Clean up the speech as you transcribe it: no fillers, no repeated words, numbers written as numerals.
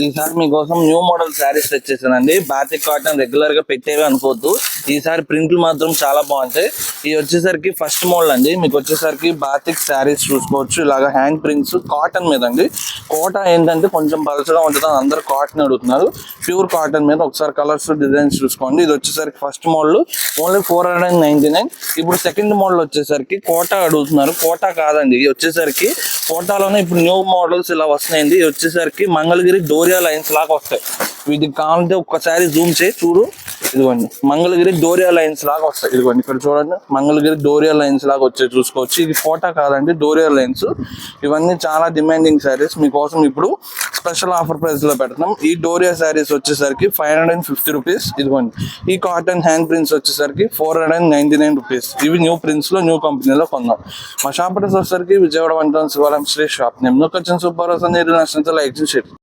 ఈసారి మీకోసం new model saris తెచ్చేసానండి. బాతిక్ కాటన్ రెగ్యులర్ గా పెట్టేవి అనుకోవద్దు. ఈసారి ప్రింట్లు మాత్రం చాలా బాగుంటాయి. ఇవి వచ్చేసరికి ఫస్ట్ మోడల్ అండి. మీకు వచ్చేసరికి బాతిక్ శారీస్ చూసుకోవచ్చు. ఇలాగా హ్యాండ్ ప్రింట్స్ కాటన్ మీద అండి. కోట ఏంటంటే కొంచెం పలచగా ఉంటుంది, అందరు కాటన్ అడుగుతున్నారు. ప్యూర్ కాటన్ మీద ఒకసారి కలర్స్ డిజైన్స్ చూసుకోండి. ఇది వచ్చేసరికి ఫస్ట్ మోడల్ ఓన్లీ 499. ఇప్పుడు సెకండ్ మోడల్ వచ్చేసరికి కోట అడుగుతున్నారు. కోట కాదండి, ఇది వచ్చేసరికి కోటాలోనే ఇప్పుడు న్యూ మోడల్స్ ఇలా వస్తున్నాయండి. ఇది వచ్చేసరికి మంగళగిరి డోరియా లైన్స్ లాగా వస్తాయి. వీటికి కావాలంటే ఒక్కసారి జూమ్ చేసి చూడు. ఇదిగోండి మంగళగిరి డోరియా లైన్స్ లాగా వస్తాయి. ఇదిగోండి ఇక్కడ చూడండి, మంగళగిరి డోరియా లైన్స్ లాగా వచ్చాయి చూసుకోవచ్చు. ఇది కోటా కాదండి, డోరియా లైన్స్. ఇవన్నీ చాలా డిమాండింగ్ శారీస్. మీకోసం ఇప్పుడు స్పెషల్ ఆఫర్ ప్రైస్ లో పెడతాం. ఈ డోరియా శారీస్ వచ్చేసరికి 550 రూపీస్. ఇదిగోండి ఈ కాటన్ హ్యాండ్ ప్రింట్స్ వచ్చేసరికి 499 రూపీస్. ఇవి న్యూ ప్రింట్స్ లో న్యూ కంపెనీలో కొన్నాం. మా షాప్ అడ్రస్ వచ్చేసరికి విజయవాడ 1 శివాలయం శ్రీ షాప్ నేమ్. నొక్కొచ్చిన సూపర్ వస్తుంది. లైక్ చేసి